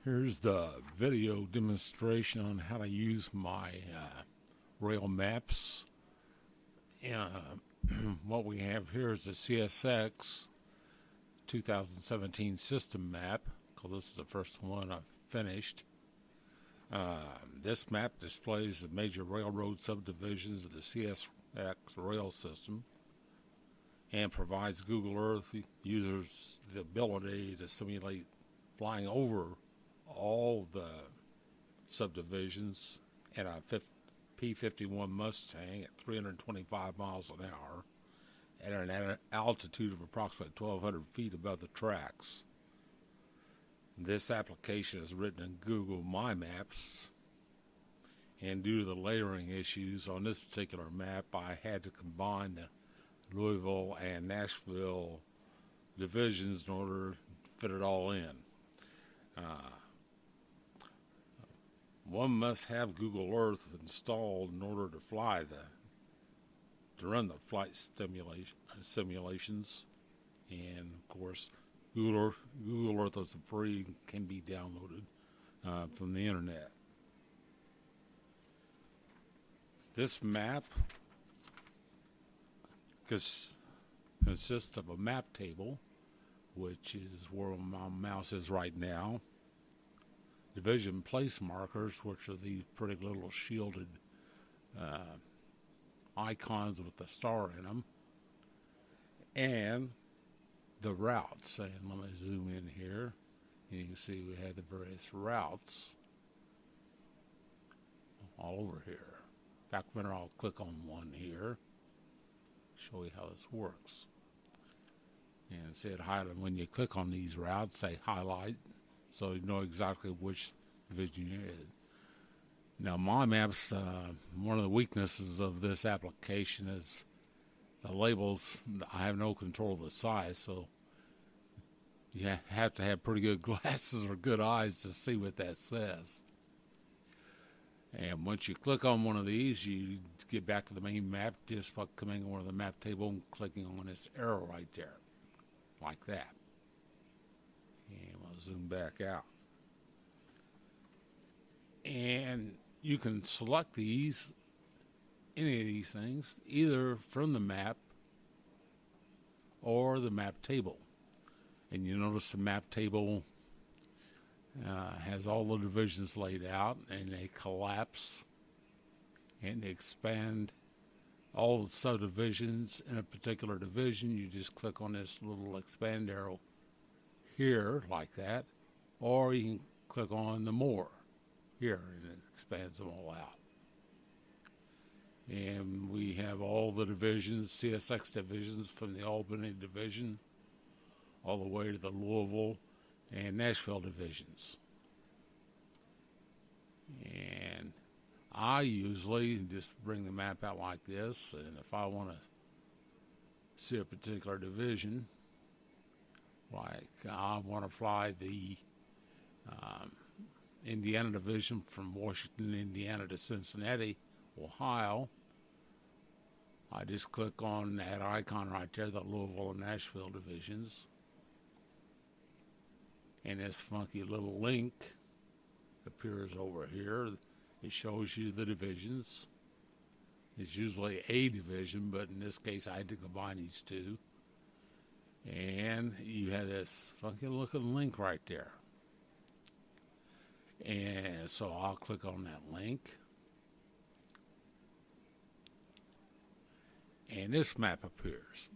Here's the video demonstration on how to use my rail maps. What we have here is the CSX 2017 system map, because this is the first one I've finished. This map displays the major railroad subdivisions of the CSX rail system and provides Google Earth users the ability to simulate flying over all the subdivisions at a P-51 Mustang at 325 miles an hour at an altitude of approximately 1,200 feet above the tracks. This application is written in Google My Maps, and due to the layering issues on this particular map, I had to combine the Louisville and Nashville divisions in order to fit it all in. One must have Google Earth installed in order to run the flight simulations, and of course, Google Earth is free, can be downloaded from the internet. This map consists of a map table, which is where my mouse is right now. Division place markers, which are these pretty little shielded icons with the star in them, and the routes. And let me zoom in here, and you can see we have the various routes all over here. In fact, I'll click on one here, show you how this works. And say it highlight. When you click on these routes, say highlight, so you know exactly which division you're in. Now, my maps, one of the weaknesses of this application is the labels. I have no control of the size, so you have to have pretty good glasses or good eyes to see what that says. And once you click on one of these, you get back to the main map just by coming over the map table and clicking on this arrow right there, like that. And we'll zoom back out. And you can select any of these things, either from the map or the map table. And you notice the map table has all the divisions laid out, and they collapse and expand all the subdivisions in a particular division. You just click on this little expand arrow here, like that, or you can click on the more here, and it expands them all out. And we have all the divisions, CSX divisions, from the Albany division all the way to the Louisville and Nashville divisions. And I usually just bring the map out like this, and if I want to see a particular division, like I want to fly the Indiana division from Washington, Indiana to Cincinnati, Ohio, I just click on that icon right there, the Louisville and Nashville divisions, and this funky little link appears over here. It shows you the divisions. It's usually a division, but in this case I had to combine these two. And you have this funky looking link right there. And so I'll click on that link. And this map appears.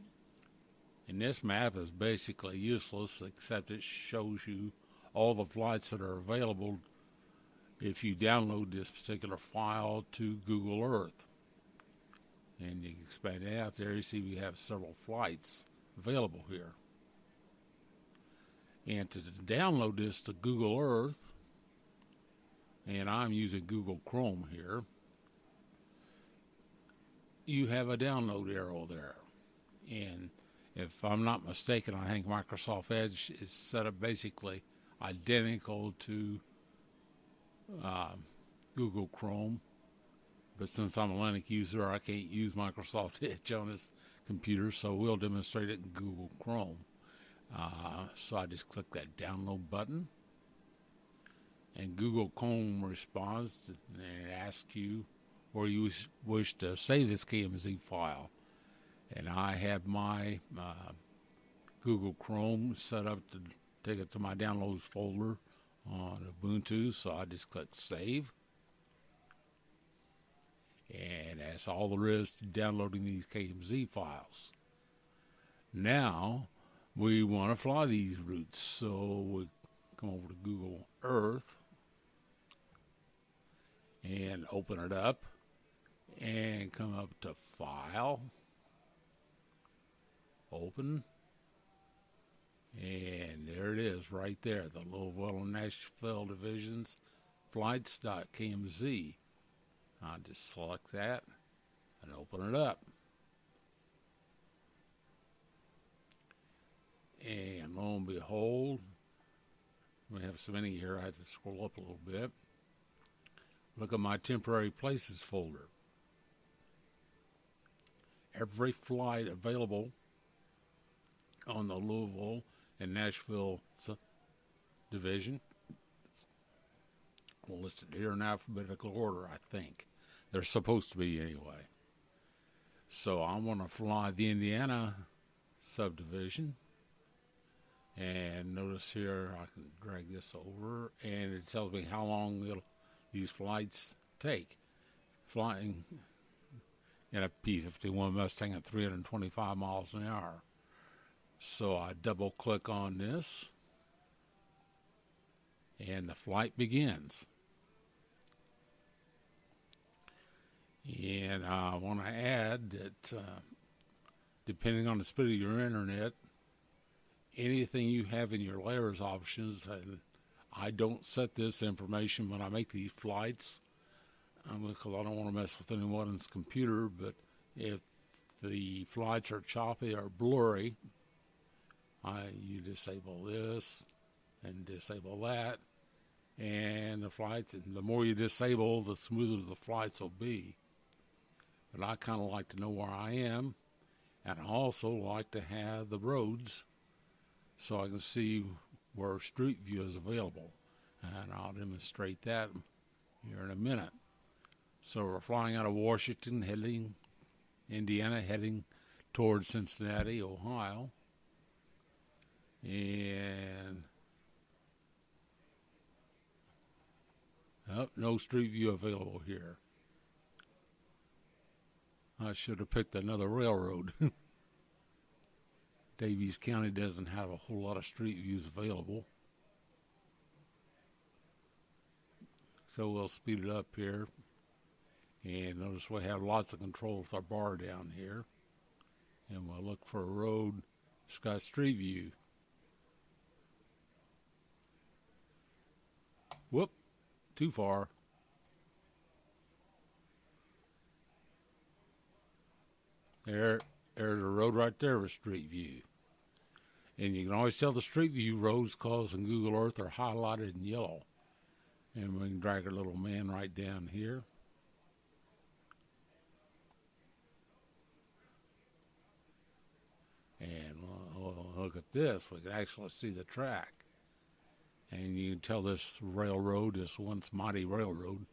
And this map is basically useless, except it shows you all the flights that are available if you download this particular file to Google Earth. And you can expand it out there. You see we have several flights available here. And to download this to Google Earth, and I'm using Google Chrome here, you have a download arrow there. And if I'm not mistaken, I think Microsoft Edge is set up basically identical to Google Chrome. But since I'm a Linux user, I can't use Microsoft Edge on this computer, so we'll demonstrate it in Google Chrome. So I just click that download button, and Google Chrome responds and it asks you where you wish to save this KMZ file. And I have my Google Chrome set up to take it to my downloads folder on Ubuntu, so I just click Save. And that's all there is to downloading these KMZ files. Now, we want to fly these routes, so we come over to Google Earth and open it up and come up to File, Open, and there it is right there, the Louisville and Nashville Divisions flights.kmz. I'll just select that and open it up. And lo and behold, we have so many here, I have to scroll up a little bit. Look at my temporary places folder. Every flight available on the Louisville and Nashville division listed here in alphabetical order, I think. They're supposed to be anyway. So I want to fly the Indiana subdivision. And notice here, I can drag this over, and it tells me how long these flights take. Flying in a P-51 Mustang at 325 miles an hour. So I double click on this, and the flight begins. And I want to add that depending on the speed of your internet, anything you have in your layers options, and I don't set this information when I make these flights because I don't want to mess with anyone's computer, but if the flights are choppy or blurry, you disable this and disable that, and the flights, and the more you disable, the smoother the flights will be. But I kind of like to know where I am, and I also like to have the roads so I can see where Street View is available. And I'll demonstrate that here in a minute. So we're flying out of Washington, Indiana, heading towards Cincinnati, Ohio. And no Street View available here. I should have picked another railroad. Davies County doesn't have a whole lot of street views available. So we'll speed it up here. And notice we have lots of control with our bar down here. And we'll look for a road that's got street view. Whoop, too far. There's a road right there with street view. And you can always tell the street view roads because in Google Earth are highlighted in yellow. And we can drag our little man right down here. And we'll look at this. We can actually see the track. And you can tell this railroad, this once mighty railroad,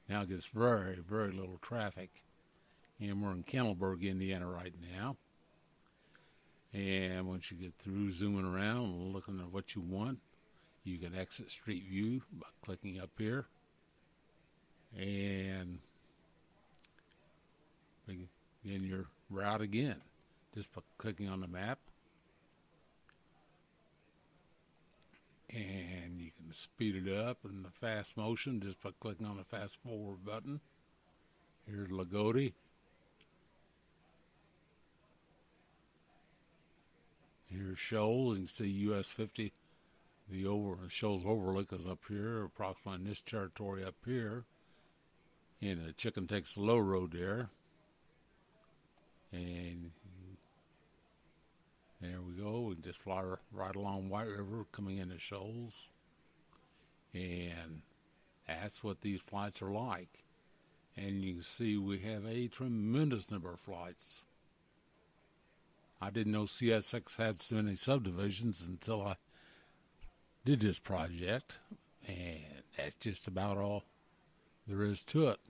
now gets very, very little traffic. And we're in Kennelburg, Indiana right now. And once you get through zooming around and looking at what you want, you can exit Street View by clicking up here. And begin your route again, just by clicking on the map. And you can speed it up in the fast motion just by clicking on the fast forward button. Here's Lagodi. Here's Shoals. You can see US 50. The Shoals Overlook is up here, approximately in this territory up here. And the Chicken takes the low road there. And there we go. We can just fly right along White River coming into Shoals. And that's what these flights are like. And you can see we have a tremendous number of flights. I didn't know CSX had so many subdivisions until I did this project. And That's just about all there is to it.